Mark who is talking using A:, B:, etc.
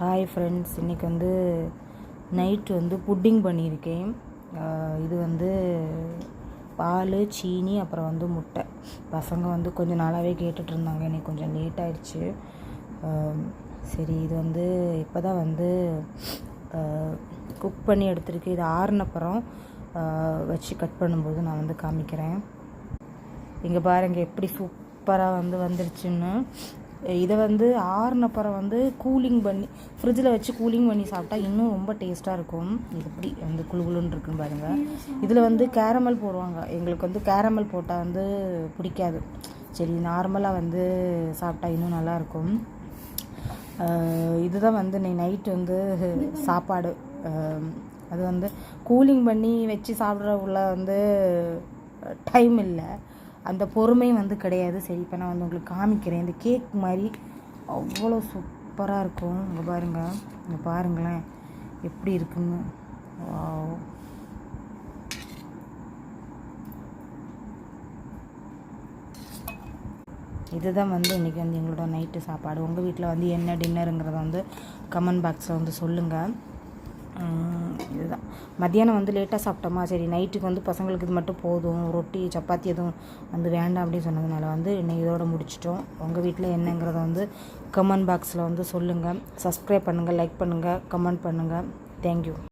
A: Hi friends, இன்றைக்கி வந்து night வந்து புட்டிங் பண்ணியிருக்கேன். இது வந்து பால், சீனி, அப்புறம் வந்து முட்டை. பசங்க வந்து கொஞ்சம் நாளாகவே கேட்டுட்டு இருந்தாங்க. இன்றைக்கி கொஞ்சம் லேட் ஆகிடுச்சு. சரி, இது வந்து இப்போ தான் வந்து குக் பண்ணி எடுத்துருக்கு. இது ஆறுனப்புறம் வச்சு கட் பண்ணும்போது நான் வந்து காமிக்கிறேன். இங்கே பாருங்கள் எப்படி சூப்பராக வந்து வந்துருச்சுன்னு. இதை வந்து ஆறுனப்புறம் வந்து கூலிங் பண்ணி ஃப்ரிட்ஜில் வச்சு கூலிங் பண்ணி சாப்பிட்டா இன்னும் ரொம்ப டேஸ்ட்டாக இருக்கும். இது எப்படி வந்து குழுகுலுன்னு இருக்குன்னு பாருங்கள். இதில் வந்து கேரமல் போடுவாங்க. எங்களுக்கு வந்து கேரமல் போட்டால் வந்து பிடிக்காது. சரி, நார்மலாக வந்து சாப்பிட்டா இன்னும் நல்லாயிருக்கும். இதுதான் வந்து நைட்டு வந்து சாப்பாடு. அது வந்து கூலிங் பண்ணி வச்சு சாப்பிட்றவுள்ள வந்து டைம் இல்லை, அந்த பொறுமை வந்து கிடையாது. சரி, இப்போ நான் வந்து உங்களுக்கு காமிக்கிறேன். இந்த கேக் மாதிரி அவ்வளோ சூப்பராக இருக்கும். இங்கே பாருங்கள், இங்கே பாருங்களேன் எப்படி இருக்குன்னு. இதுதான் வந்து இன்றைக்கி வந்து எங்களோட நைட்டு சாப்பாடு. உங்கள் வீட்டில் வந்து என்ன டின்னருங்கிறத வந்து கமெண்ட் பாக்ஸில் வந்து சொல்லுங்கள். இதுதான் மத்தியானம் வந்து லேட்டாக சாப்பிட்டோமா, சரி நைட்டுக்கு வந்து பசங்களுக்கு இது மட்டும் போதும், ரொட்டி சப்பாத்தி எதுவும் வந்து வேண்டாம் அப்படின்னு சொன்னதுனால வந்து இன்னைக்கு இதோட முடிச்சிட்டோம். உங்கள் வீட்டில் என்னங்கிறத வந்து கமெண்ட் பாக்ஸில் வந்து சொல்லுங்கள். சப்ஸ்கிரைப் பண்ணுங்கள், லைக் பண்ணுங்கள், கமெண்ட் பண்ணுங்கள். தேங்க்யூ.